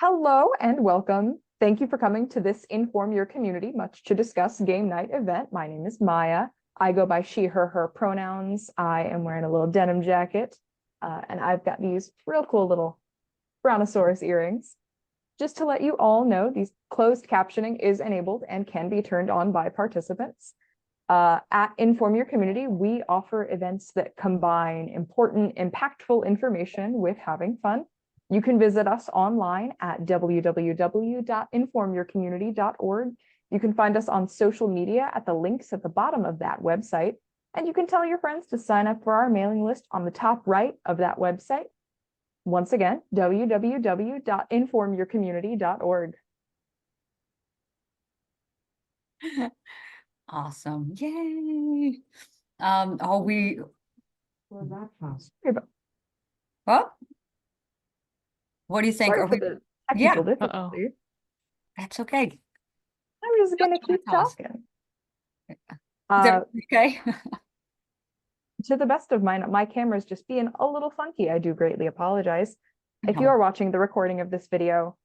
Hello and welcome. Thank you for coming to this Inform Your Community Much to Discuss game night event. My name is Maya. I go by she, her pronouns. I am wearing a little denim jacket, and I've got these real cool little brontosaurus earrings. Just to let you all know, these closed captioning is enabled and can be turned on by participants. At Inform Your Community, we offer events that combine important, impactful information with having fun. You can visit us online at www.informyourcommunity.org. You can find us on social media at the links at the bottom of that website. And you can tell your friends to sign up for our mailing list on the top right of that website. Once again, www.informyourcommunity.org. Awesome. Yay. We what do you think? Sorry for the technical difficulty. That's okay. I'm just gonna keep talking. Okay. To the best of my camera's just being a little funky. I do greatly apologize. If you are watching the recording of this video,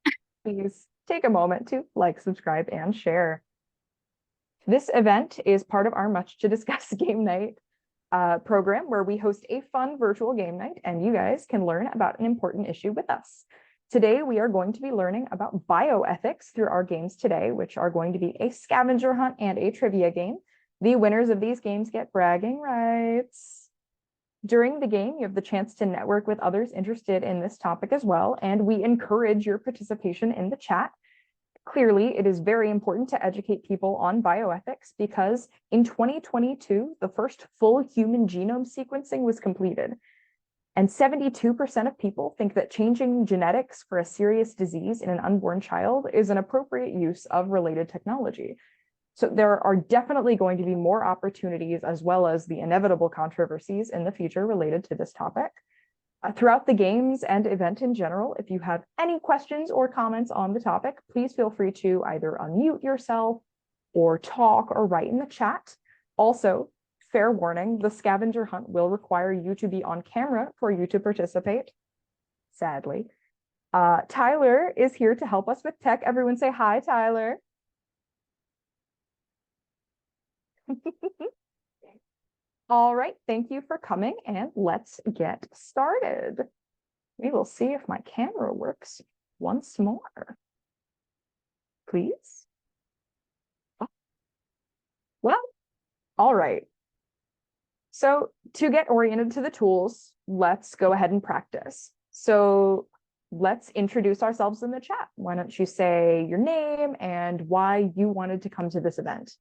please take a moment to like, subscribe, and share. This event is part of our Much to Discuss game night program, where we host a fun virtual game night and you guys can learn about an important issue with us. Today, we are going to be learning about bioethics through our games today, which are going to be a scavenger hunt and a trivia game. The winners of these games get bragging rights. During the game, you have the chance to network with others interested in this topic as well, and we encourage your participation in the chat. Clearly, it is very important to educate people on bioethics because in 2022, the first full human genome sequencing was completed. And 72% of people think that changing genetics for a serious disease in an unborn child is an appropriate use of related technology. So there are definitely going to be more opportunities as well as the inevitable controversies in the future related to this topic. Throughout the games and event in general, if you have any questions or comments on the topic, please feel free to either unmute yourself or talk or write in the chat. Also, fair warning, the scavenger hunt will require you to be on camera for you to participate, sadly. Tyler is here to help us with tech. Everyone say hi, Tyler. All right, thank you for coming and let's get started. We will see if my camera works once more. Please. Well, all right. So to get oriented to the tools, let's go ahead and practice. So let's introduce ourselves in the chat. Why don't you say your name and why you wanted to come to this event?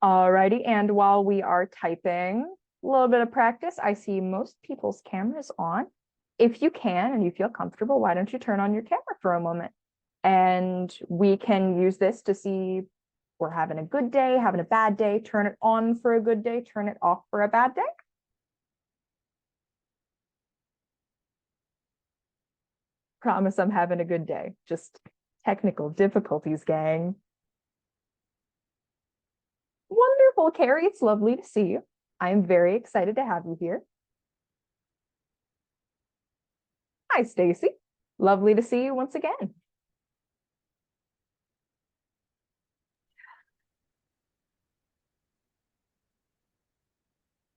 Alrighty, and while we are typing, a little bit of practice, I see most people's cameras on. If you can and you feel comfortable, why don't you turn on your camera for a moment? And we can use this to see we're having a good day, having a bad day, turn it on for a good day, turn it off for a bad day. Promise I'm having a good day. Just technical difficulties, gang. Wonderful, Carrie. It's lovely to see you. I'm very excited to have you here. Hi, Stacy. Lovely to see you once again.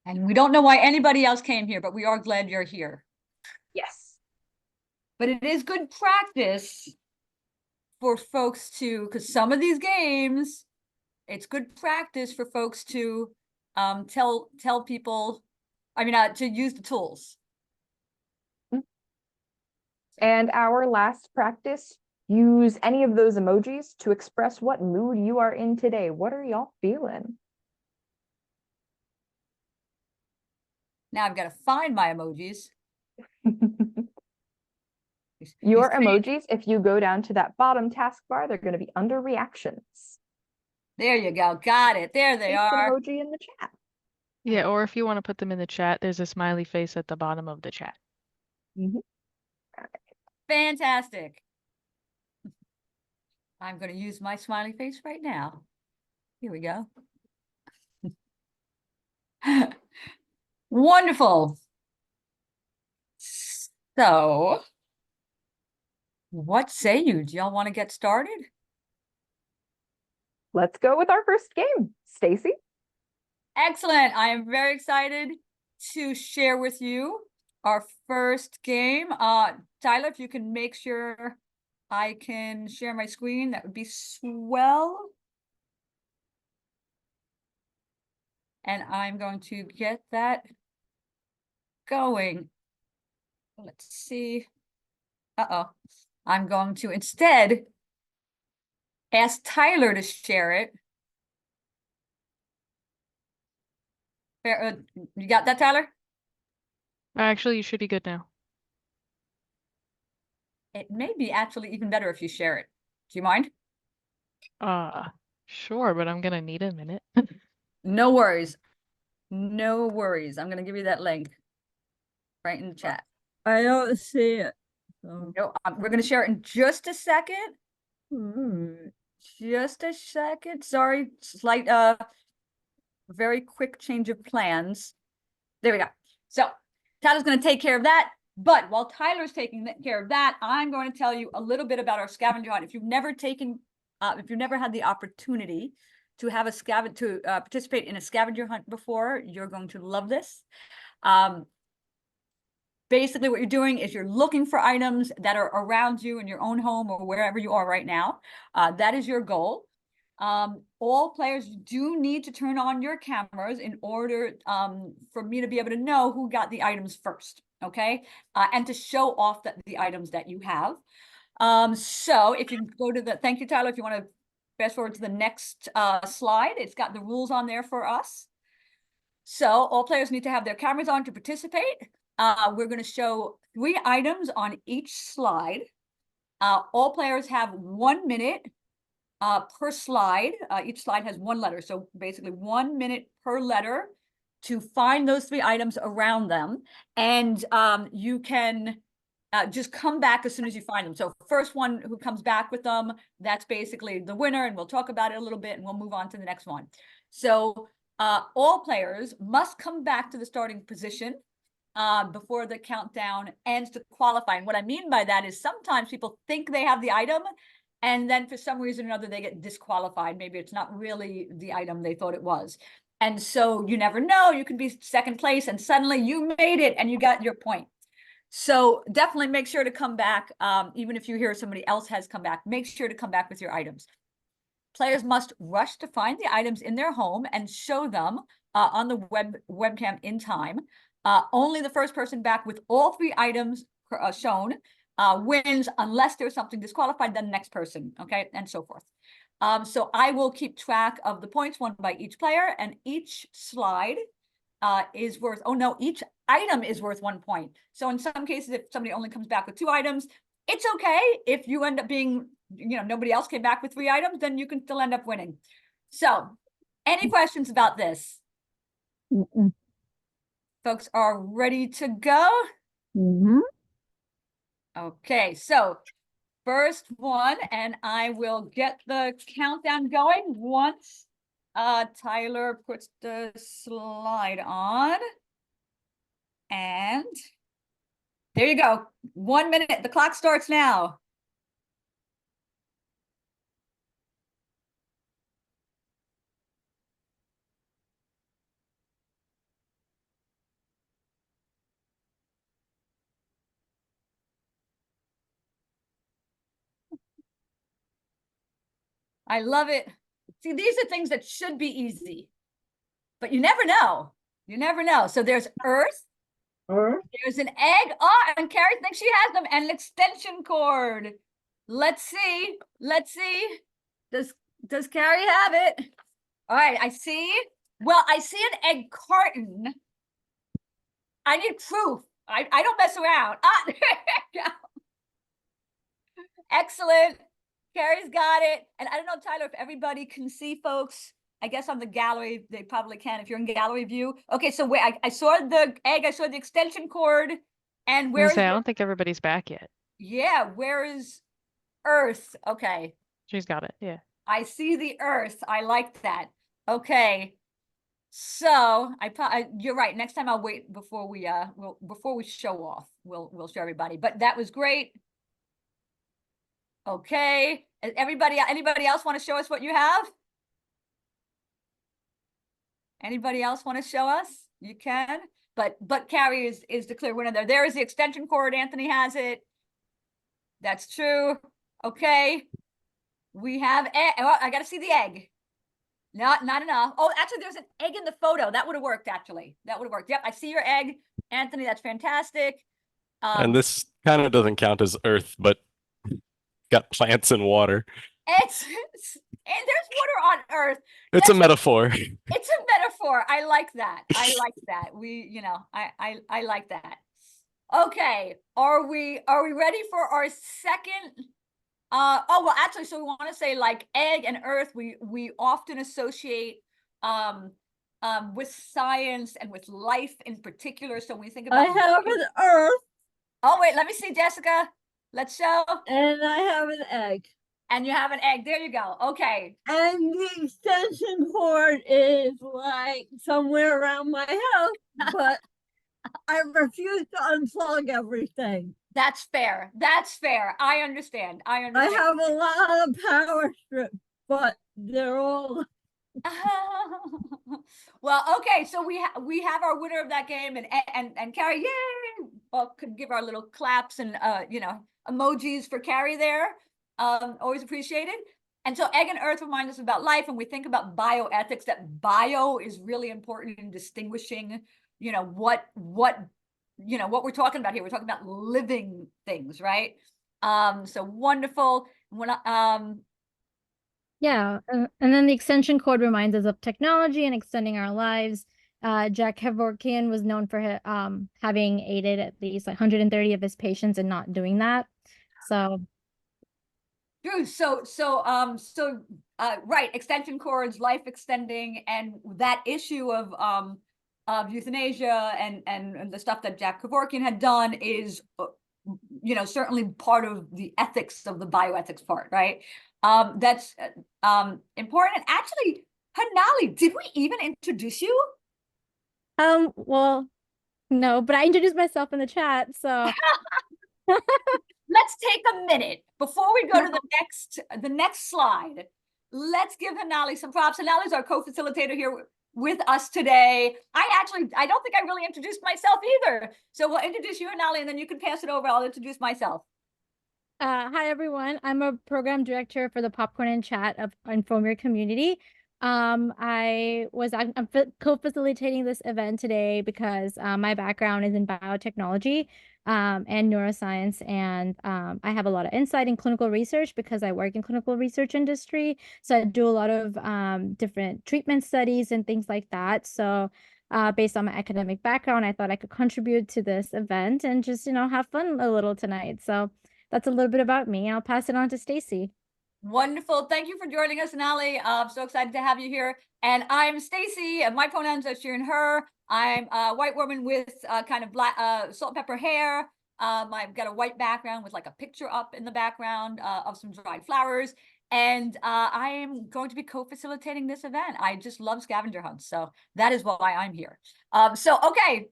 And we don't know why anybody else came here, but we are glad you're here. Yes. But it is good practice for folks to, because some of these games, it's good practice for folks to tell people, to use the tools. And our last practice, use any of those emojis to express what mood you are in today. What are y'all feeling? Now I've got to find my emojis. Your emojis, if you go down to that bottom taskbar, they're going to be under reactions. There you go. Got it. There they are. Emoji in the chat. Yeah, or if you want to put them in the chat, there's a smiley face at the bottom of the chat. Mhm. Fantastic. I'm going to use my smiley face right now. Here we go. Wonderful. So, what say you? Do y'all want to get started? Let's go with our first game. Stacy? Excellent. I am very excited to share with you our first game. Tyler, if you can make sure I can share my screen, that would be swell. And I'm going to get that going. Let's see. Uh-oh. I'm going to instead ask Tyler to share it. You got that, Tyler? Actually, you should be good now. It may be actually even better if you share it. Do you mind? Sure, but I'm gonna need a minute. No worries. No worries. I'm going to give you that link right in the chat. I don't see it. So. No, we're going to share it in just a second. Alright. Just a second. Sorry, slight, very quick change of plans. There we go. So Tyler's going to take care of that. But while Tyler's taking care of that, I'm going to tell you a little bit about our scavenger hunt. If you've never had the opportunity to have a participate in a scavenger hunt before, you're going to love this. Basically, what you're doing is you're looking for items that are around you in your own home or wherever you are right now. That is your goal. All players do need to turn on your cameras in order for me to be able to know who got the items first, okay? And to show off the items that you have. So if you go to thank you, Tyler, if you want to fast forward to the next slide, it's got the rules on there for us. So all players need to have their cameras on to participate. We're going to show 3 items on each slide. All players have 1 minute per slide. Each slide has 1 letter. So basically 1 minute per letter to find those 3 items around them. And you can just come back as soon as you find them. So first one who comes back with them, that's basically the winner. And we'll talk about it a little bit and we'll move on to the next one. So all players must come back to the starting position before the countdown ends to qualify. And what I mean by that is sometimes people think they have the item and then for some reason or another they get disqualified. Maybe it's not really the item they thought it was. And so you never know, you can be second place and suddenly you made it and you got your point. So definitely make sure to come back. Even if you hear somebody else has come back, make sure to come back with your items. Players must rush to find the items in their home and show them on the webcam in time. Only the first person back with all 3 items shown wins unless there's something disqualified, then the next person, okay, and so forth. So I will keep track of the points won by each player, and each slide is worth, each item is worth 1 point. So in some cases, if somebody only comes back with 2 items, it's okay. If you end up being, nobody else came back with 3 items, then you can still end up winning. So any questions about this? Mm-mm. Folks are ready to go? Mm-hmm. Okay, so first one, and I will get the countdown going once Tyler puts the slide on. And there you go. 1 minute. The clock starts now. I love it. See, these are things that should be easy, but you never know. You never know. So there's Earth. There's an egg. Oh, and Carrie thinks she has them, and an extension cord. Let's see. Let's see. Does Carrie have it? All right, I see. Well, I see an egg carton. I need proof. I don't mess around. There you go. Excellent. Carrie's got it. And I don't know, Tyler, if everybody can see, folks. I guess on the gallery, they probably can if you're in gallery view. Okay, so wait, I saw the egg, I saw the extension cord, and I where was is gonna say, I the- don't think everybody's back yet. yeah, where is Earth? Okay, She's got it. Yeah. I see the Earth. I like that. Okay, so you're right. Next time I'll wait before we before we show off. We'll show everybody. But that was great. Okay, anybody else want to show us what you have? Anybody else want to show us? You can, but Carrie is the clear winner there. There is the extension cord. Anthony has it. That's true. Okay, we have egg. Oh, I got to see the egg. Not enough. Oh, actually, there's an egg in the photo. That would have worked. Actually, that would have worked. Yep, I see your egg, Anthony. That's fantastic. And this kind of doesn't count as Earth, but got plants and water. It's and there's water on Earth. It's a metaphor. It's a metaphor. I like that. I like that. I like that. Okay. Are we ready for our second? Oh, well, actually, so we want to say like egg and Earth, we often associate with science and with life in particular. So when we think I about have an Earth oh wait, let me see, Jessica. Let's show. and I have an egg. And you have an egg. There you go. Okay. And the extension cord is like somewhere around my house, but I refuse to unplug everything. That's fair. That's fair. I understand. I I understand. have a lot of power strips, but they're all Well, okay, so we have our winner of that game, and Carrie, yay! Well, could give our little claps and emojis for Carrie there. Always appreciated. And so Egg and Earth remind us about life, and we think about bioethics. That bio is really important in distinguishing, what we're talking about here. We're talking about living things, right? So wonderful. Yeah, and then the extension cord reminds us of technology and extending our lives. Jack Kevorkian was known for having aided at least 130 of his patients and not doing that. So, True. Right, extension cords, life extending, and that issue of euthanasia and the stuff that Jack Kevorkian had done is, certainly part of the ethics of the bioethics part, right? That's important. And actually, Hanali, did we even introduce you? well, no, but I introduced myself in the chat, so. Let's take a minute before we go to the next slide. Let's give Hanali some props. Hanali's our co-facilitator here with us today. I don't think I really introduced myself either. So we'll introduce you, Hanali, and then you can pass it over. I'll introduce myself. Hi, everyone. I'm a program director for the Popcorn and Chat of Inform Your Community. I'm co-facilitating this event today because my background is in biotechnology and neuroscience, and I have a lot of insight in clinical research because I work in clinical research industry. So I do a lot of different treatment studies and things like that. So based on my academic background, I thought I could contribute to this event and just, have fun a little tonight. So that's a little bit about me. I'll pass it on to Stacy. Wonderful. Thank you for joining us, Hanali. I'm so excited to have you here. And I'm Stacy, and my pronouns are she and her. I'm a white woman with kind of black, salt and pepper hair. I've got a white background with like a picture up in the background of some dried flowers. And I am going to be co-facilitating this event. I just love scavenger hunts. So that is why I'm here. Okay.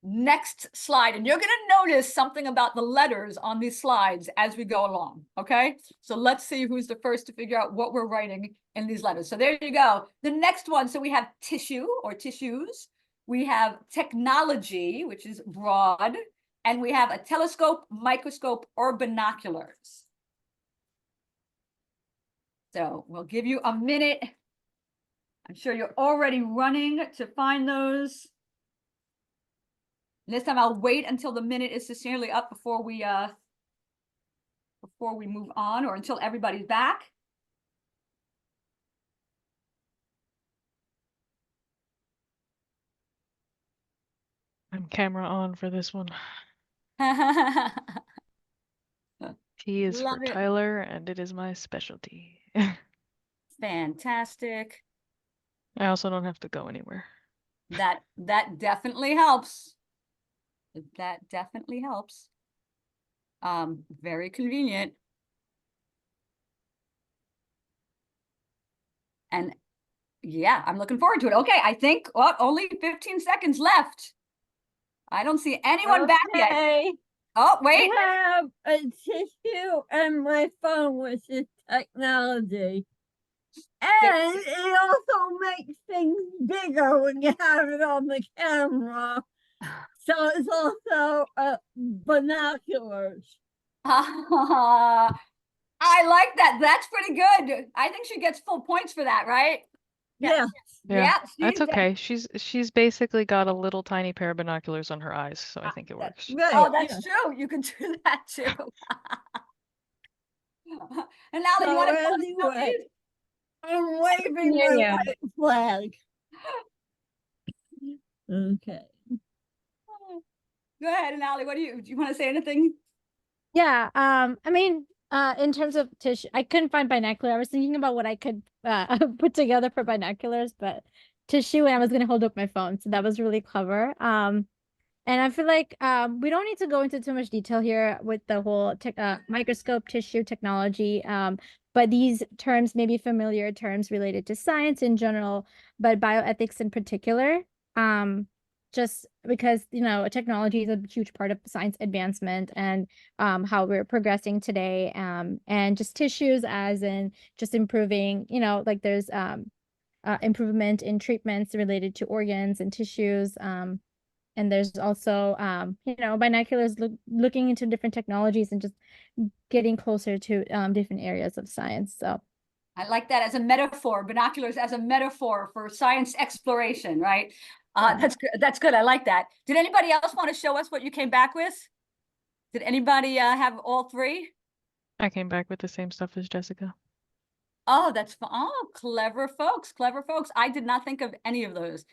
Next slide, and you're going to notice something about the letters on these slides as we go along, okay? So let's see who's the first to figure out what we're writing in these letters. So there you go. The next one, so we have tissue or tissues. We have technology, which is broad, and we have a telescope, microscope, or binoculars. So we'll give you a minute. I'm sure you're already running to find those. This time I'll wait until the minute is sincerely up before we move on, or until everybody's back. I'm camera on for this one. T is Love for it. Tyler, and it is my specialty. Fantastic. I also don't have to go anywhere. That definitely helps. That definitely helps. Very convenient. And yeah, I'm looking forward to it. Okay, I think only 15 seconds left. I don't see anyone back yet. Okay. Oh, wait. I have a tissue and my phone, which is technology. And it also makes things bigger when you have it on the camera. So it's also binoculars. I like that. That's pretty good. I think she gets full points for that, right? Yeah. Yeah, that's she's okay. She's basically got a little tiny pair of binoculars on her eyes, so I think it that- works. Right. Oh, that's true. You can do that too. And now that you So want to tell us about anyway, these? I'm waving hear my you. white flag. Okay. Go ahead, and Allie, do you want to say anything? Yeah, I mean, in terms of tissue, I couldn't find binocular. I was thinking about what I could put together for binoculars, but tissue, and I was gonna hold up my phone, so that was really clever. And I feel like we don't need to go into too much detail here with the whole microscope tissue technology. But these terms may be familiar terms related to science in general, but bioethics in particular. Just because, you know, technology is a huge part of science advancement and how we're progressing today. And just tissues as in just improving, you know, like there's improvement in treatments related to organs and tissues. And there's also, you know, binoculars looking into different technologies and just getting closer to different areas of science. So I like that as a metaphor, binoculars as a metaphor for science exploration, right? That's good. That's good. I like that. Did anybody else want to show us what you came back with? Did anybody have all three? I came back with the same stuff as Jessica. Oh, that's fun. Oh, clever folks, clever folks. I did not think of any of those.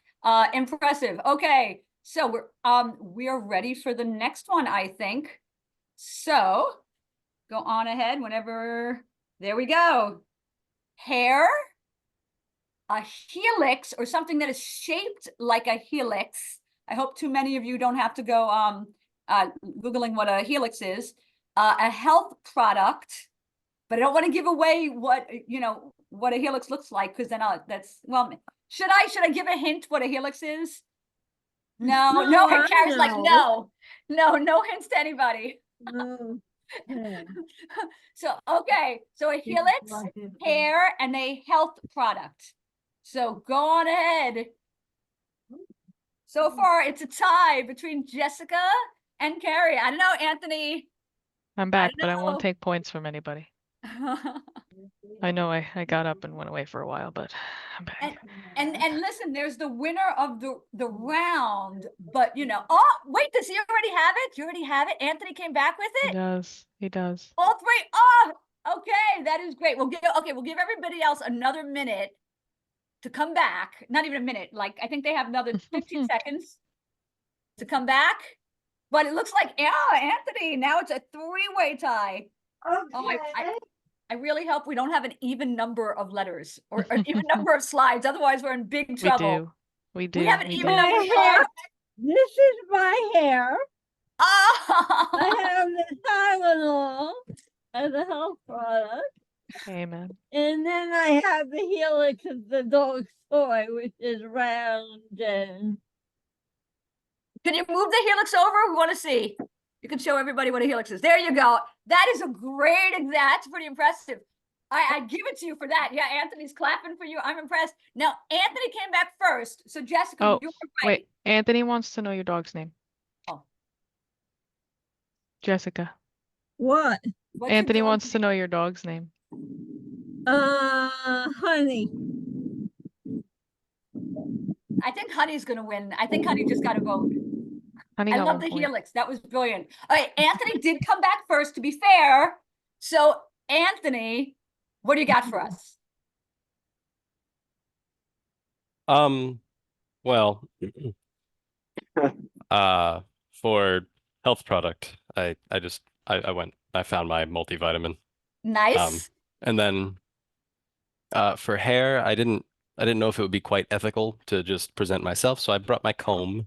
Impressive. Okay, so we are ready for the next one, I think. So go on ahead whenever. There we go. Hair, a helix, or something that is shaped like a helix. I hope too many of you don't have to go Googling what a helix is. A health product, but I don't want to give away what, you know, what a helix looks like, because then should I give a hint what a helix is? No, I Carrie's like, know. no hints to anybody. Okay. So a helix, hair, and a health product. So go on ahead. So far, it's a tie between Jessica and Carrie. I don't know, Anthony. I'm back, but I know. won't take points from anybody. I know I got up and went away for a while, but I'm back. And listen, there's the winner of the round, but you know, oh wait, does he already have it? You already have it? Anthony came back with He it? does. He does. All three. Oh, okay, that is great. We'll give everybody else another minute to come back. Not even a minute, like I think they have another 15 seconds to come back. But it looks like, yeah, Anthony, now it's a three-way tie. Okay. Oh, I really hope we don't have an even number of letters or an even number of slides. Otherwise, we're in big trouble. We do. We have an we even do. number of My hair. cards. This is my hair. I Oh, have the Tylenol as a health product. Amen. And then I have the helix of the dog's toy, which is round and can you move the helix over? We want to see. You can show everybody what a helix is. There you go. That is a great example. That's pretty impressive. I give it to you for that. Yeah, Anthony's clapping for you. I'm impressed. Now, Anthony came back first. So, Jessica, Oh, you were right. wait. Anthony wants to know your dog's name. Oh. Jessica. what? What's your Anthony dog's wants to know your dog's name. Honey. I think Honey's going to win. I think Honey just got a vote. Honey I got love 1 the point. helix. That was brilliant. All right, Anthony did come back first, to be fair. So, Anthony, what do you got for us? Well, for health product, I found my multivitamin. Nice. And then for hair, I didn't I didn't know if it would be quite ethical to just present myself, so I brought my comb.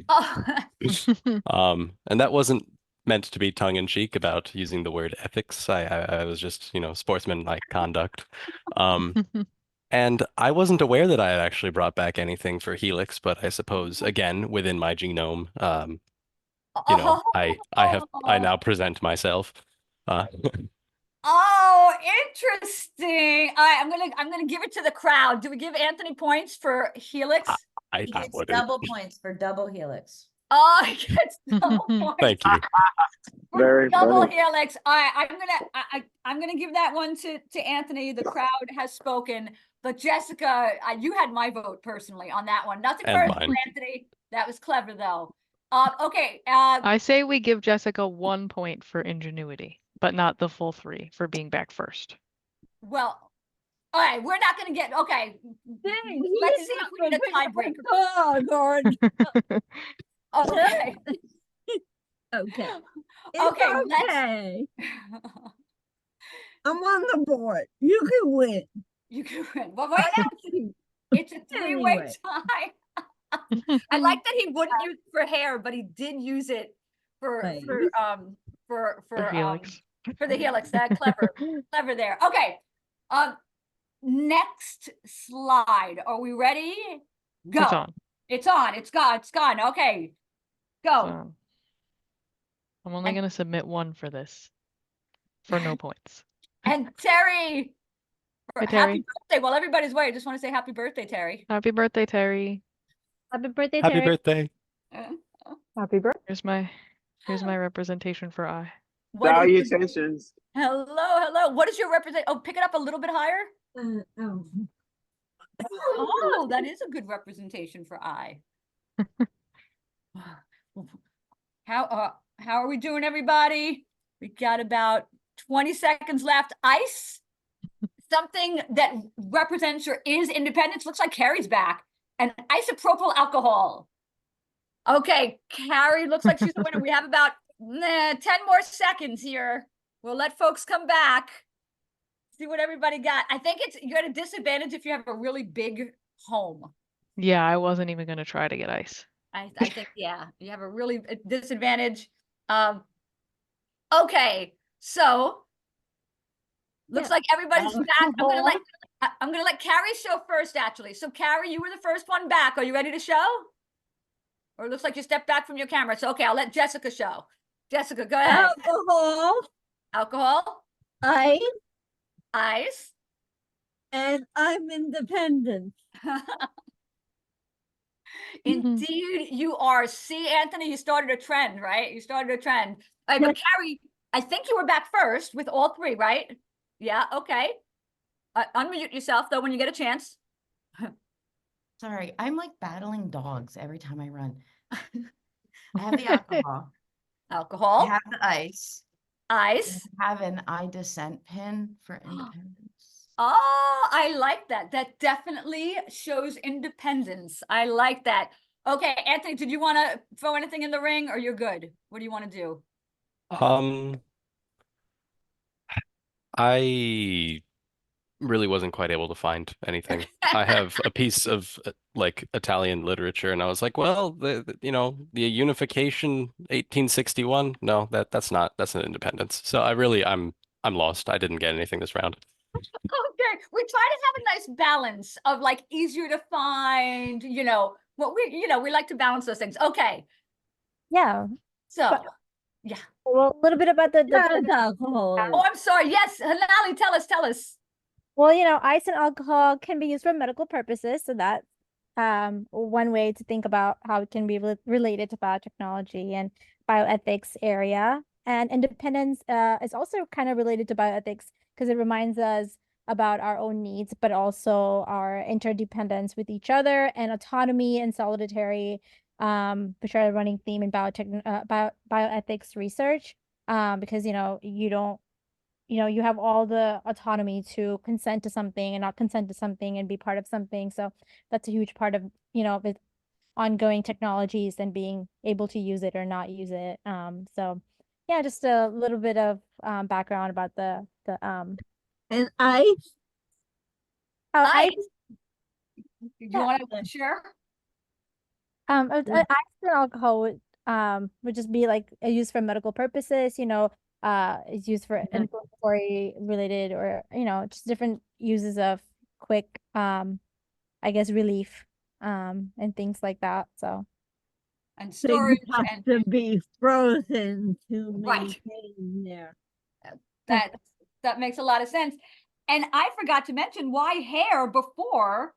Oh, And that wasn't meant to be tongue in cheek about using the word ethics. I was just, sportsmanlike conduct. Um, and I wasn't aware that I had actually brought back anything for Helix, but I suppose again within my genome, I now present myself. Uh, oh, interesting. All right, I'm gonna give it to the crowd. Do we give Anthony points for Helix? I He gets wouldn't. double points for double helix. Oh, he gets double points. Thank you. For Very double funny. helix. All right, I'm gonna give that one to Anthony. The crowd has spoken, but Jessica, you had my vote personally on that one. Nothing And personal, mine. Anthony. That was clever though. Okay. I say we give Jessica 1 point for ingenuity, but not the full 3 for being back first. Well, all right, we're not gonna get okay. Dang, Let's he's see if not we need a prepared tiebreaker. for dog, Okay. okay. It's Okay, let's okay. I'm on the board. You can win. you can win. Well, right now it's a three-way Anyway. tie. I like that he wouldn't use it for hair, but he did use it for Right. For Helix. for the helix. That clever there. Okay. Next slide. Are we ready? Go. It's on. It's on. It's gone. It's gone. Okay. Go. So, I'm only And- going to submit 1 for this. For no points. And Terry. Hi, Happy Terry. birthday. While everybody's away, I just want to say happy birthday, Terry. Happy birthday, Terry. Happy birthday, Happy Terry. birthday. Happy birthday. Here's my representation for I. What is- Salutations. hello. What is your represent? Oh, pick it up a little bit higher. Oh. Oh, that is a good representation for I. How are we doing, everybody? We got about 20 seconds left. Ice, something that represents or is independence. Looks like Carrie's back. And isopropyl alcohol. Okay, Carrie looks like she's the winner. We have about 10 more seconds here. We'll let folks come back. See what everybody got. I think you're at a disadvantage if you have a really big home. Yeah, I wasn't even going to try to get ice. I think, yeah, you have a really disadvantage. Okay, so looks like everybody's back. I'm gonna let Carrie show first, actually. So Carrie, you were the first one back. Are you ready to show? Or it looks like you stepped back from your camera. So okay, I'll let Jessica show. Jessica, go ahead. Alcohol, ice, And I'm independent. Indeed, you are. See, Anthony, you started a trend, right? You started a trend. All right, but Carrie, I think you were back first with all 3, right? Yeah, okay. Unmute yourself, though, when you get a chance. Sorry, I'm like battling dogs every time I run. I have the alcohol. I Alcohol, have the ice. ice. I have an I dissent pin for independence. Oh, I like that. That definitely shows independence. I like that. Okay, Anthony, did you want to throw anything in the ring or you're good? What do you want to do? I really wasn't quite able to find anything. I have a piece of like Italian literature, and I was like, well, the unification 1861. No, that's an independence. So I'm lost. I didn't get anything this round. Okay, we try to have a nice balance of like easier to find, we like to balance those things. Okay, Yeah. so Well, a little bit about the oh, I'm sorry. Yes, Hanali, tell us. Well, ice and alcohol can be used for medical purposes, so that's one way to think about how it can be related to biotechnology and bioethics area. And independence is also kind of related to bioethics because it reminds us about our own needs, but also our interdependence with each other and autonomy and solidarity, which are a running theme in bioethics research. Because you have all the autonomy to consent to something and not consent to something and be part of something. So that's a huge part of, with ongoing technologies and being able to use it or not use it. So yeah, just a little bit of background about the And ice? ice. Do you Yeah. want to share? Accident alcohol would just be like used for medical purposes, it's used for inflammatory related or, just different uses of quick, I guess, relief, and things like that. So And Things storage have and to be frozen to Right. maintain there. that makes a lot of sense. And I forgot to mention why hair before,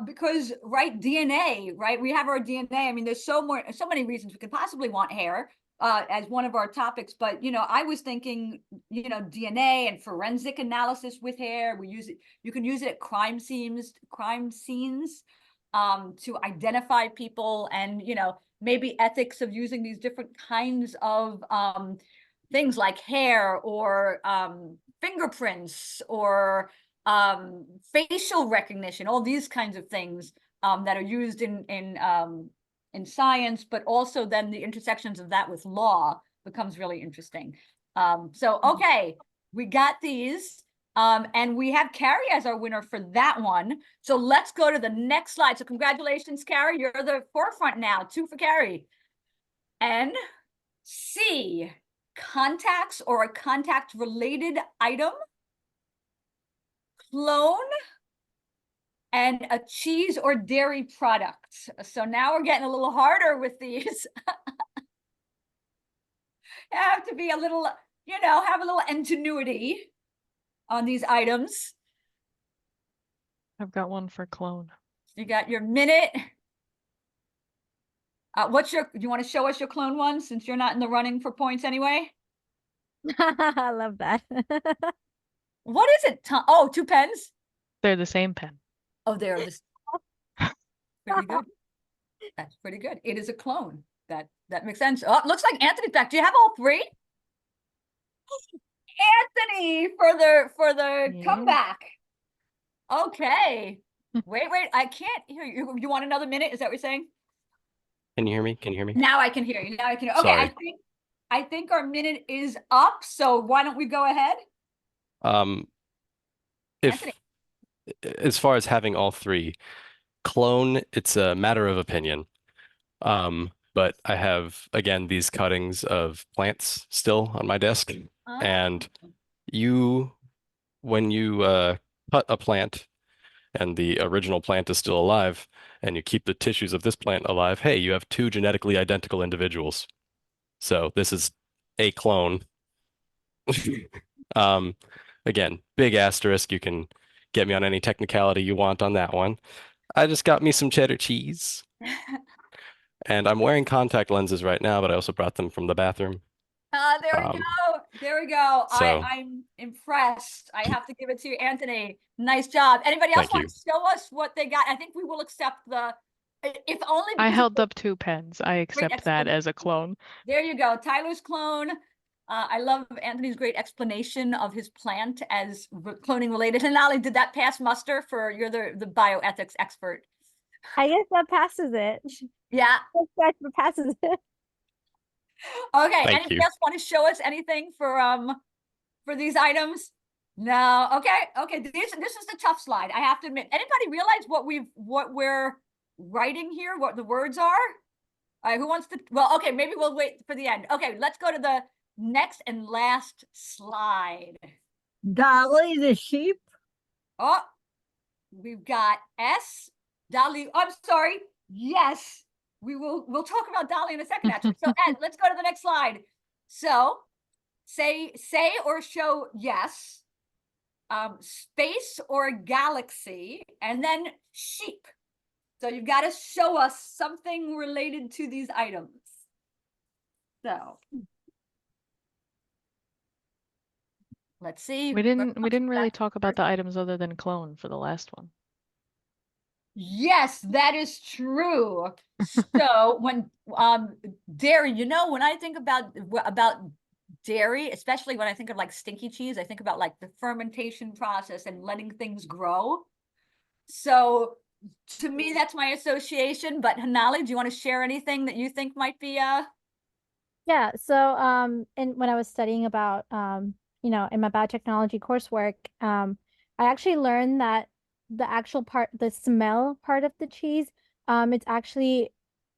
because right, DNA, right? We have our DNA. I mean, there's so many reasons we could possibly want hair as one of our topics. But I was thinking, DNA and forensic analysis with hair. We use it. You can use it at crime scenes, to identify people, and maybe ethics of using these different kinds of things like hair or fingerprints or facial recognition, all these kinds of things that are used in science, but also then the intersections of that with law becomes really interesting. So, okay, we got these. And we have Carrie as our winner for that one. So let's go to the next slide. So congratulations, Carrie. You're the forefront now. 2 for Carrie. And C, contacts or a contact related item, clone, and a cheese or dairy product. So now we're getting a little harder with these. You have to be a little, have a little ingenuity on these items. I've got one for clone. You got your minute. Do you want to show us your clone one since you're not in the running for points anyway? I love that. What is it? Oh, 2 pens? They're the same pen. Oh, they're this. Pretty good. That's pretty good. It is a clone. That makes sense. Oh, it looks like Anthony's back. Do you have all 3? Anthony for the comeback. Okay. Wait, I can't hear you. You want another minute? Is that what you're saying? Can you hear me? Can you hear me? Now I can hear you. Now I can. Okay, Sorry. I think our minute is up. So why don't we go ahead? If Anthony. as far as having all 3, clone, it's a matter of opinion. But I have, again, these cuttings of plants still on my desk. And when you cut a plant and the original plant is still alive and you keep the tissues of this plant alive, hey, you have 2 genetically identical individuals. So this is a clone. Again, big asterisk. You can get me on any technicality you want on that one. I just got me some cheddar cheese. And I'm wearing contact lenses right now, but I also brought them from the bathroom. There we go. There we go. So- I'm impressed. I have to give it to you, Anthony. Nice job. Anybody else Thank want you. to show us what they got? I think we will accept if only I because held up 2 pens. I accept that explanation. as a clone. There you go. Tyler's clone. I love Anthony's great explanation of his plant as cloning related. And not only did that pass muster you're the bioethics expert. I guess that passes it. Yeah. That passes it. Okay. Thank Anybody you. else want to show us anything for these items? No. Okay. This is the tough slide. I have to admit. Anybody realize what we're writing here? What the words are? All right. Who wants to? Well, okay. Maybe we'll wait for the end. Okay. Let's go to the next and last slide. Dolly the sheep. Oh, we've got S. Dolly. I'm sorry. Yes. We'll talk about Dolly in a second, actually. So Ed, let's go to the next slide. So say or show yes, space or galaxy, and then sheep. So you've got to show us something related to these items. So let's see. We didn't really talk about the items other than clone for the last one. Yes, that is true. So when dairy, when I think about dairy, especially when I think of like stinky cheese, I think about like the fermentation process and letting things grow. So to me, that's my association. But Hanali, do you want to share anything that you think might be Yeah, so and when I was studying about in my biotechnology coursework, I actually learned that the actual part, the smell part of the cheese, it's actually,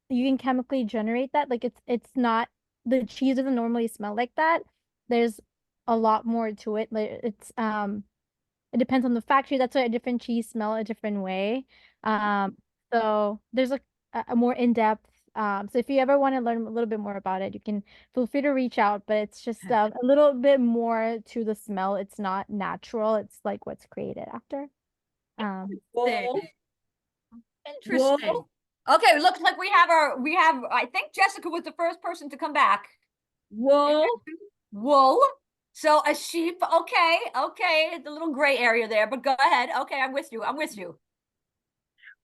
you can chemically generate that. Like it's not, the cheese doesn't normally smell like that. There's a lot more to it. Like it depends on the factory. That's why a different cheese smell a different way. So there's like a more in-depth. So if you ever want to learn a little bit more about it, you can feel free to reach out. But it's just a little bit more to the smell. It's not natural. It's like what's created after. Whoa. Interesting. Okay, it looks like we have, I think Jessica was the first person to come back. Whoa. Wool. So a sheep, okay, the little gray area there, but go ahead. Okay, I'm with you.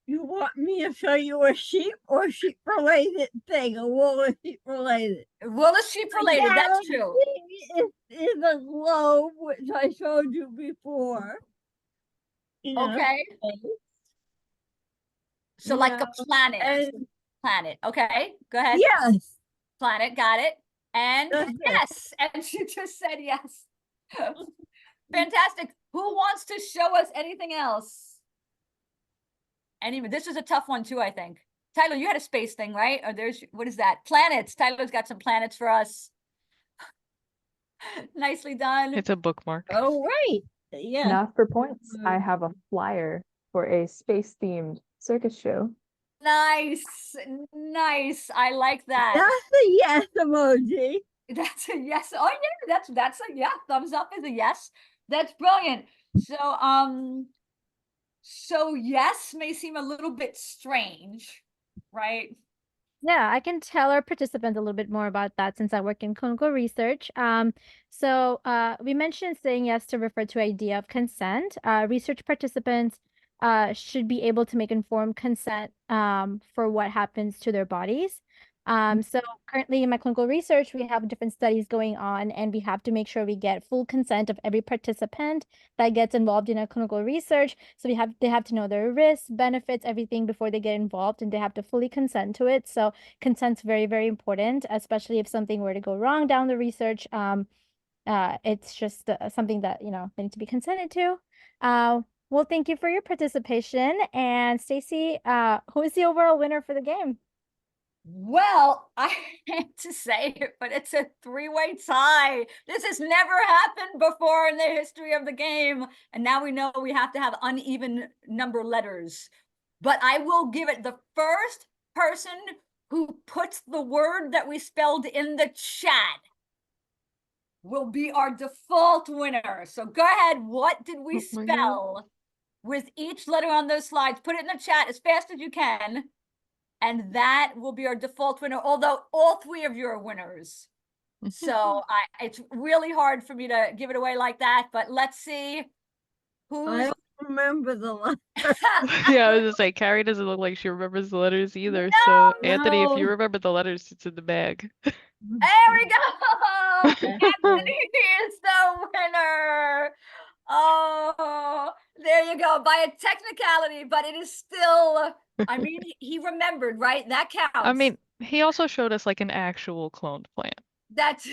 You want me to show you a sheep or sheep related thing? A wool or sheep related? Wool is sheep related, that's true. Is a globe, which I showed you before. Okay. So like a planet. Planet. Okay, go ahead. Yes. Planet, got it. And That's yes, and she just said yes. Fantastic. Who wants to show us anything else? Anyway, this is a tough one too, I think. Tyler, you had a space thing, right? Or what is that? Planets. Tyler's got some planets for us. Nicely done. It's a bookmark. Oh, right. Yeah. Now for points, I have a flyer for a space-themed circus show. Nice. I like that. That's a yes emoji. That's a yes. Oh yeah, that's a yeah. Thumbs up is a yes. That's brilliant. So yes may seem a little bit strange, right? Yeah, I can tell our participants a little bit more about that since I work in clinical research. So we mentioned saying yes to refer to idea of consent. Research participants should be able to make informed consent for what happens to their bodies. So currently in my clinical research, we have different studies going on, and we have to make sure we get full consent of every participant that gets involved in a clinical research. So they have to know their risks, benefits, everything before they get involved, and they have to fully consent to it. So consent's very, very important, especially if something were to go wrong down the research. It's just something that, they need to be consented to. Well, thank you for your participation. And Stacy, who is the overall winner for the game? Well, I hate to say it, but it's a three-way tie. This has never happened before in the history of the game. And now we know we have to have uneven number letters. But I will give it the first person who puts the word that we spelled in the chat will be our default winner. So go ahead. What did we Oh my God. spell with each letter on those slides? Put it in the chat as fast as you can. And that will be our default winner, although all three of you are winners. So it's really hard for me to give it away like that, but let's see who's. I don't remember the line. Yeah, I was gonna say, Carrie doesn't look like she remembers the letters either. No, So Anthony, if no. you remember the letters, it's in the bag. There we go. Anthony is the winner. Oh, there you go. By a technicality, but it is still, I mean, he remembered, right? That counts. I mean, he also showed us like an actual cloned plant. That's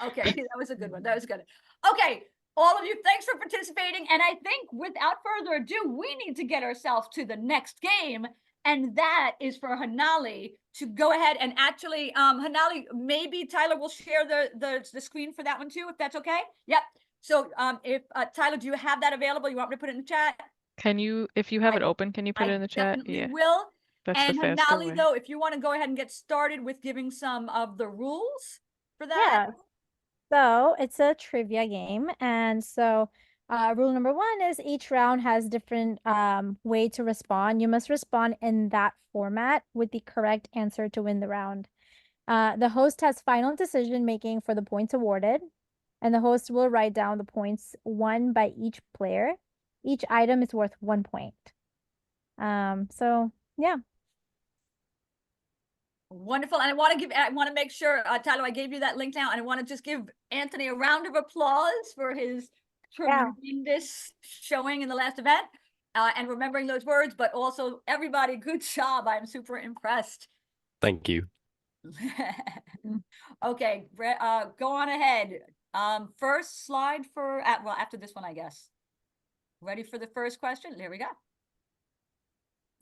okay. That was a good one. That was good. Okay, all of you, thanks for participating. And I think without further ado, we need to get ourselves to the next game. And that is for Hanali to go ahead and actually, Hanali, maybe Tyler will share the screen for that one too, if that's okay. Yep. So if Tyler, do you have that available? You want me to put it in the chat? Can you, if you have it open, can you put it in the chat? Definitely Yeah, will. that's And the faster Hanali, way. though, if you want to go ahead and get started with giving some of the rules for that. Yeah. So it's a trivia game. And so rule number 1 is each round has different way to respond. You must respond in that format with the correct answer to win the round. The host has final decision making for the points awarded, and the host will write down the points won by each player. Each item is worth 1 point. So yeah. Wonderful. And I want to make sure, Tyler, I gave you that link now, and I want to just give Anthony a round of applause for his tremendous showing in the last event, and remembering those words, but also everybody, good job. I'm super impressed. Thank you. Okay, go on ahead. First slide for, well, after this one, I guess. Ready for the first question? There we go.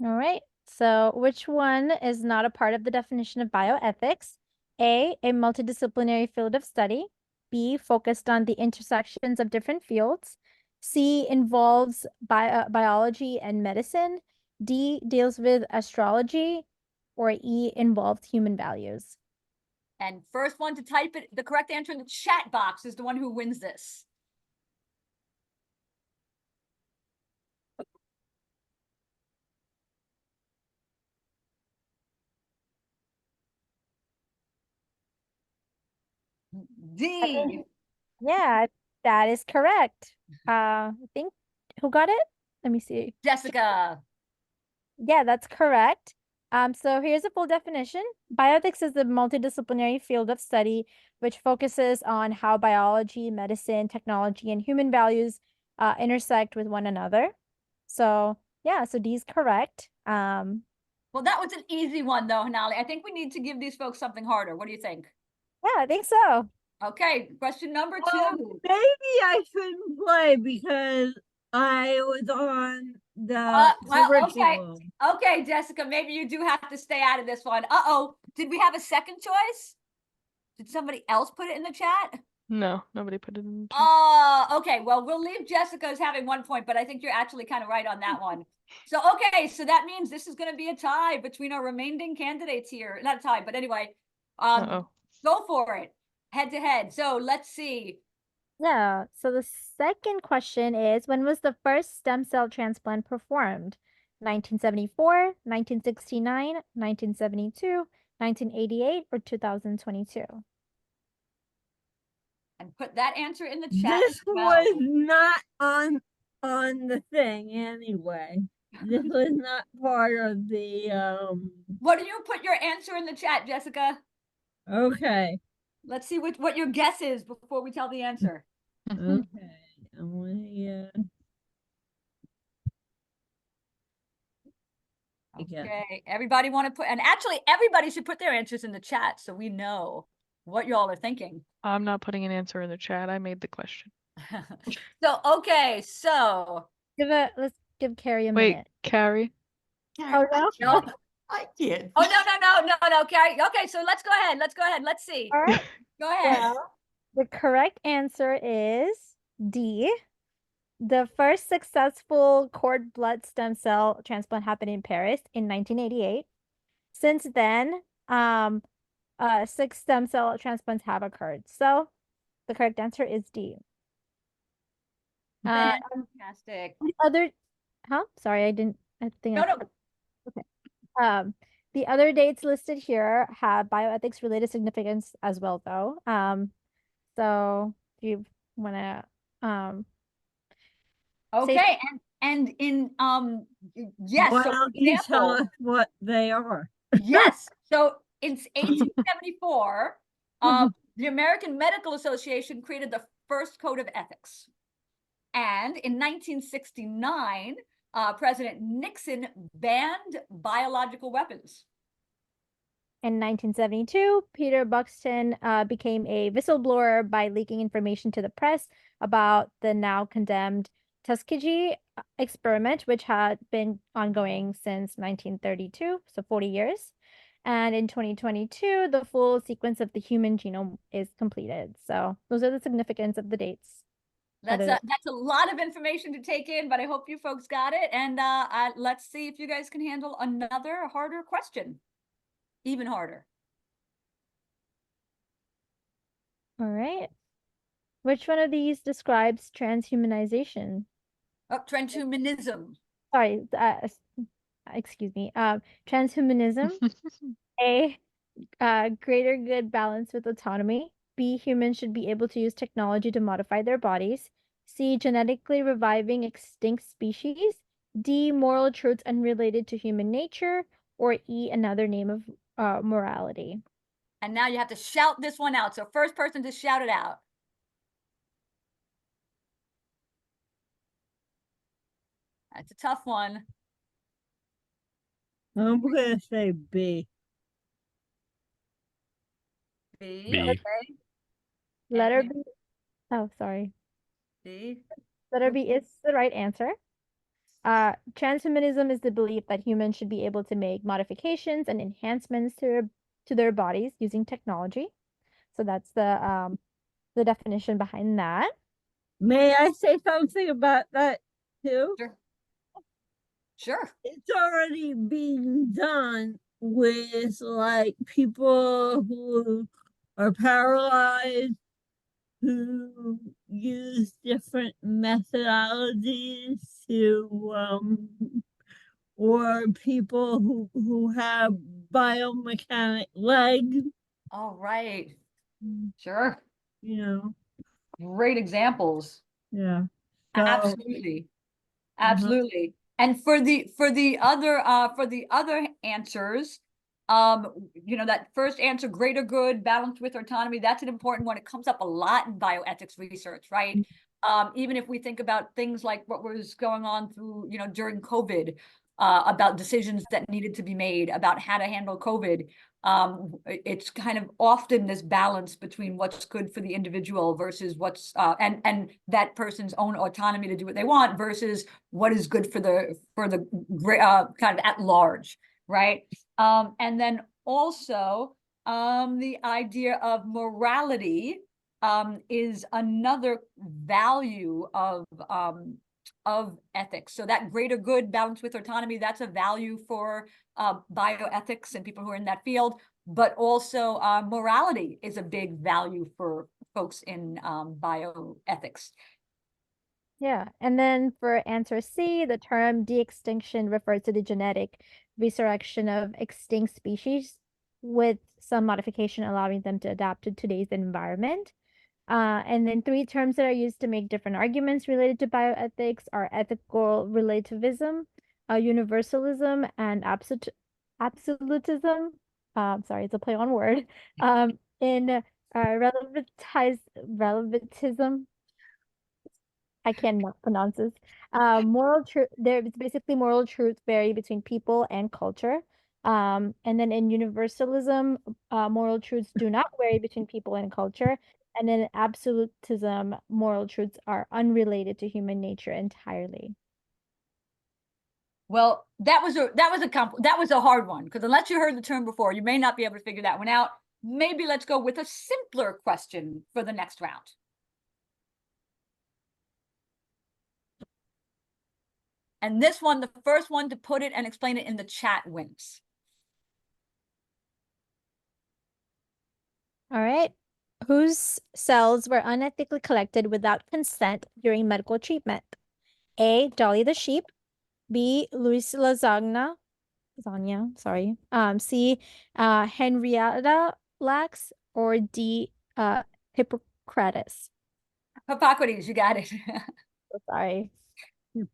All right. So which one is not a part of the definition of bioethics? A multidisciplinary field of study. B, focused on the intersections of different fields. C, involves biology and medicine. D, deals with astrology. Or E, involved human values. And first one to type it, the correct answer in the chat box is the one who wins this. D. Yeah, that is correct. I think, who got it? Let me see. Jessica. Yeah, that's correct. So here's a full definition. Bioethics is a multidisciplinary field of study which focuses on how biology, medicine, technology, and human values intersect with one another. So yeah, so D is correct. Well, that was an easy one though, Hanali. I think we need to give these folks something harder. What do you think? Yeah, I think so. Okay, question number Well, 2. maybe I shouldn't play because I was on the Well, okay. curriculum. Okay, Jessica, maybe you do have to stay out of this one. Uh-oh. Did we have a second choice? Did somebody else put it in the chat? No, nobody put it in. the chat. Okay. Well, we'll leave Jessica as having 1 point, but I think you're actually kind of right on that one. So, okay. So that means this is going to be a tie between our remaining candidates here. Not a tie, but anyway, Uh-oh. go for it. Head to head. So let's see. Yeah, so the second question is, when was the first stem cell transplant performed? 1974, 1969, 1972, 1988, or 2022? And put that answer in the chat This as well. was not on the thing anyway. This was not part of the What do you put your answer in the chat, Jessica? okay. Let's see what your guess is before we tell the answer. Okay. I'm gonna again. Okay, everybody want to put, and actually everybody should put their answers in the chat so we know what y'all are thinking. I'm not putting an answer in the chat. I made the question. So, okay, so. Let's give Carrie a Wait, minute. Carrie? Oh, no? No. I can't. Oh, no, Carrie. Okay, so let's go ahead. Let's see. All right. Go ahead. Well, the correct answer is D. The first successful cord blood stem cell transplant happened in Paris in 1988. Since then, 6 stem cell transplants have occurred. So the correct answer is D. Fantastic. The other, sorry, I think No. the other dates listed here have bioethics related significance as well, though. So if you want to, Okay, and in yes, Why so for don't you tell example, us what they are? yes, so in 1874, the American Medical Association created the first code of ethics. And in 1969, President Nixon banned biological weapons. In 1972, Peter Buxton became a whistleblower by leaking information to the press about the now condemned Tuskegee experiment, which had been ongoing since 1932, so 40 years. And in 2022, the full sequence of the human genome is completed. So those are the significance of the dates. That's a lot of information to take in, but I hope you folks got it. And let's see if you guys can handle another harder question. Even harder. All right. Which one of these describes transhumanization? Oh, transhumanism. Sorry, excuse me. Transhumanism. A, greater good balance with autonomy. B, humans should be able to use technology to modify their bodies. C, genetically reviving extinct species. D, moral truths unrelated to human nature. Or E, another name of morality. And now you have to shout this one out. So first person to shout it out. That's a tough one. I'm gonna say B. B. B. Okay. Letter And B. Oh, sorry. B. Letter B is the right answer. Transhumanism is the belief that humans should be able to make modifications and enhancements to their bodies using technology. So that's the definition behind that. May I say something about that too? Sure. Sure. It's already being done with like people who are paralyzed, who use different methodologies to or people who have biomechanic legs, All right. Sure. you know. Great examples. Yeah. So, Absolutely. uh-huh. Absolutely. And for the other answers, you know, that first answer, greater good, balanced with autonomy, that's an important one. It comes up a lot in bioethics research, right? Even if we think about things like what was going on through, you know, during COVID, about decisions that needed to be made about how to handle COVID. It's kind of often this balance between what's good for the individual versus what's and that person's own autonomy to do what they want versus what is good for the kind of at large, right? And then also the idea of morality is another value of ethics. So that greater good balanced with autonomy, that's a value for bioethics and people who are in that field, but also morality is a big value for folks in bioethics. Yeah, and then for answer C, the term de-extinction refers to the genetic resurrection of extinct species with some modification allowing them to adapt to today's environment. And then three terms that are used to make different arguments related to bioethics are ethical relativism, universalism, and absolutism. Sorry, it's a play on word. In relativism, I cannot pronounce this. Moral truth, there's basically moral truth vary between people and culture. And then in universalism, moral truths do not vary between people and culture. And in absolutism, moral truths are unrelated to human nature entirely. Well, that was a hard one, because unless you heard the term before, you may not be able to figure that one out. Maybe let's go with a simpler question for the next round. And this one, the first one to put it and explain it in the chat wins. All right. Whose cells were unethically collected without consent during medical treatment? A, Dolly the sheep. B, Luis Lasagna. Sorry. C, Henrietta Lacks. Or D, Hippocrates. Hippocrates, you got it. Sorry. I'm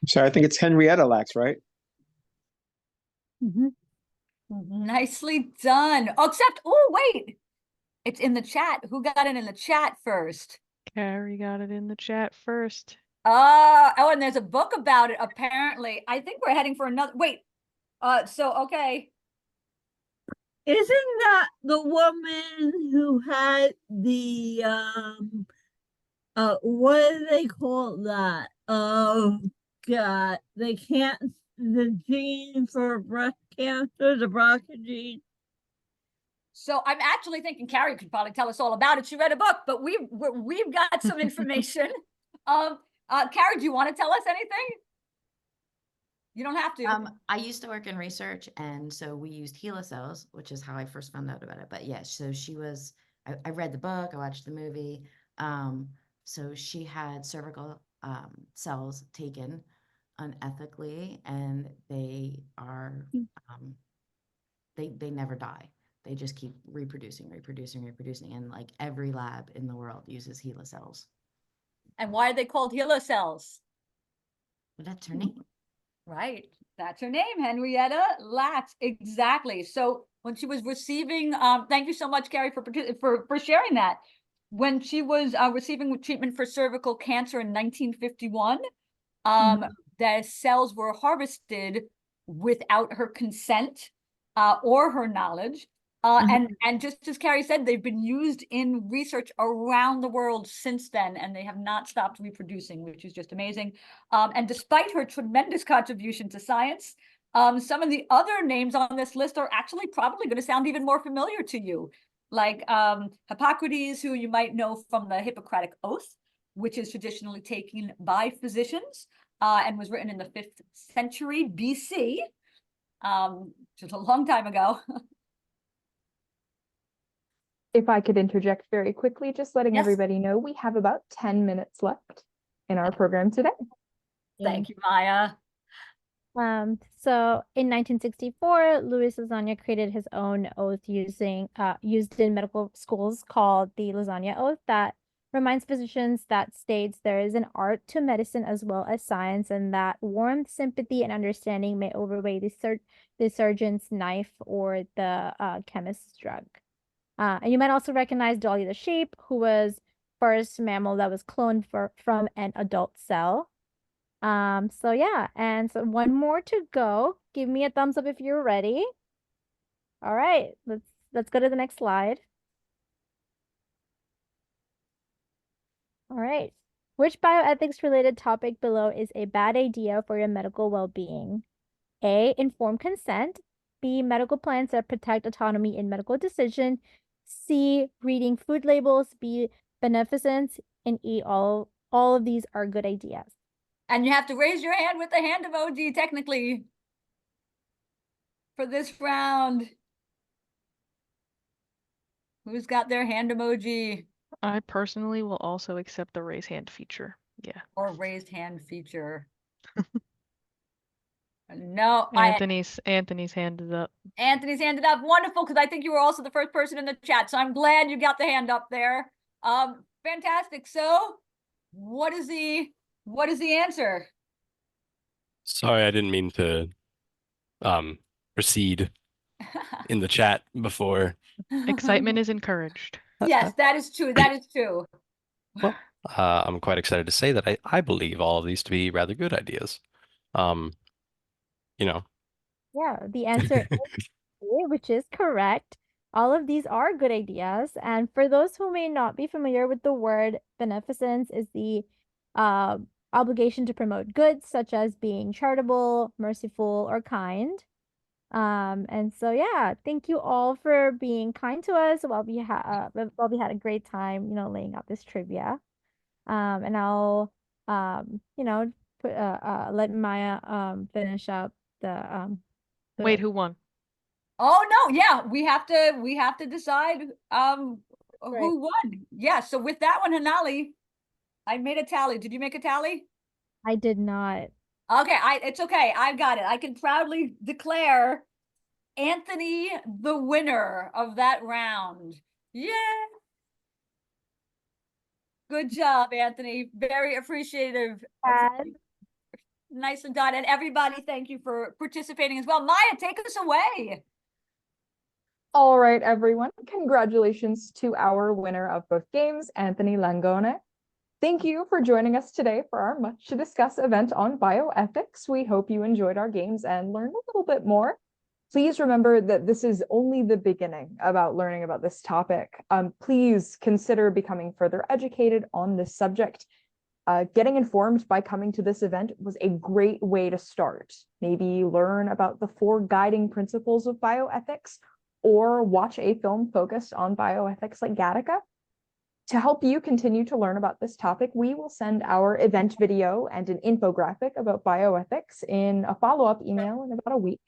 sorry, I think it's Henrietta Lacks, right? Nicely done. Oh, except, oh, wait. It's in the chat. Who got it in the chat first? Carrie got it in the chat first. Oh, and there's a book about it, apparently. I think we're heading for another. Wait. Okay. Isn't that the woman who had the what do they call that? Oh God, they can't, the gene for breast cancer, the BRCA gene. So I'm actually thinking Carrie could probably tell us all about it. She read a book, but we've got some information. Carrie, do you want to tell us anything? You don't have to. I used to work in research, and so we used HeLa cells, which is how I first found out about it. But yeah, so she was, I read the book, I watched the movie. So she had cervical cells taken unethically, and they are, they never die. They just keep reproducing. And like every lab in the world uses HeLa cells. And why are they called HeLa cells? But that's her name. Right. That's her name, Henrietta Lacks. Exactly. So when she was receiving, thank you so much, Carrie, for sharing that. When she was receiving treatment for cervical cancer in 1951, the cells were harvested without her consent or her knowledge. And just as Carrie said, they've been used in research around the world since then, and they have not stopped reproducing, which is just amazing. And despite her tremendous contribution to science, some of the other names on this list are actually probably going to sound even more familiar to you, like Hippocrates, who you might know from the Hippocratic Oath, which is traditionally taken by physicians and was written in the 5th century BC, which is a long time ago. If I could interject very quickly, just letting Yes. everybody know we have about 10 minutes left in our program today. Thank you, Maya. So in 1964, Louis Lasagna created his own oath used in medical schools called the Lasagna Oath that reminds physicians that states there is an art to medicine as well as science, and that warmth, sympathy, and understanding may overweigh the surgeon's knife or the chemist's drug. And you might also recognize Dolly the sheep, who was first mammal that was cloned from an adult cell. So yeah, and so one more to go. Give me a thumbs up if you're ready. All right, let's go to the next slide. All right. Which bioethics related topic below is a bad idea for your medical well-being? A, informed consent. B, medical plans that protect autonomy in medical decision. C, reading food labels. B, beneficence. And E, all of these are good ideas. And you have to raise your hand with the hand emoji, technically, for this round. Who's got their hand emoji I personally will also accept the raise hand feature. Yeah. or raised hand feature? No, Anthony's hand is up. Anthony's handed up. Wonderful, because I think you were also the first person in the chat, so I'm glad you got the hand up there. Fantastic. So, what is the answer? Sorry, I didn't mean to proceed in the chat before. Excitement is encouraged. Yes, that is true. That is true. Well, I'm quite excited to say that I believe all of these to be rather good ideas. You know. Yeah, the answer is A, which is correct. All of these are good ideas. And for those who may not be familiar with the word, beneficence is the obligation to promote goods such as being charitable, merciful, or kind. And so yeah, thank you all for being kind to us while we had a great time, laying out this trivia. And I'll let Maya finish up the Wait, who won? Oh no, yeah, we have to decide who won. Yeah, so with that one, Hanali, I made a tally. Did you make a tally? I did not. Okay, it's okay. I've got it. I can proudly declare Anthony the winner of that round. Yeah. Good job, Anthony. Very appreciative. Nicely done. And everybody, thank you for participating as well. Maya, take us away. All right, everyone. Congratulations to our winner of both games, Anthony Langone. Thank you for joining us today for our Much to Discuss event on bioethics. We hope you enjoyed our games and learned a little bit more. Please remember that this is only the beginning about learning about this topic. Please consider becoming further educated on this subject. Getting informed by coming to this event was a great way to start. Maybe learn about the 4 guiding principles of bioethics, or watch a film focused on bioethics like Gattaca. To help you continue to learn about this topic, we will send our event video and an infographic about bioethics in a follow-up email in about a week.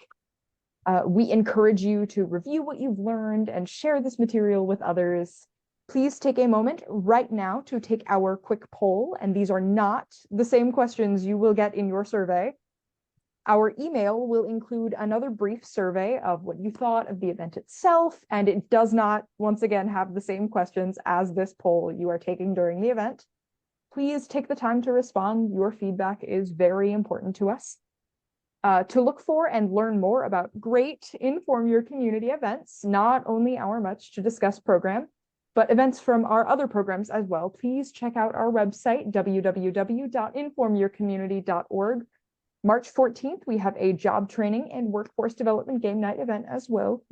We encourage you to review what you've learned and share this material with others. Please take a moment right now to take our quick poll, and these are not the same questions you will get in your survey. Our email will include another brief survey of what you thought of the event itself, and it does not, once again, have the same questions as this poll you are taking during the event. Please take the time to respond. Your feedback is very important to us. To look for and learn more about great Inform Your Community events, not only our Much to Discuss program, but events from our other programs as well, please check out our website, www.informyourcommunity.org. March 14th, we have a job training and workforce development game night event as well.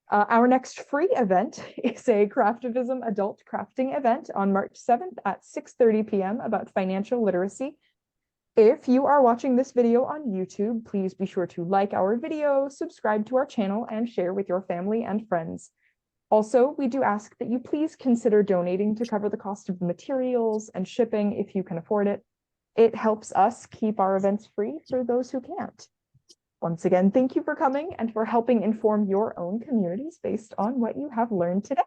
Our next free event is a Craftivism adult crafting event on March 7th at 6:30 p.m. about financial literacy. If you are watching this video on YouTube, please be sure to like our video, subscribe to our channel, and share with your family and friends. Also, we do ask that you please consider donating to cover the cost of the materials and shipping if you can afford it. It helps us keep our events free for those who can't. Once again, thank you for coming and for helping inform your own communities based on what you have learned today.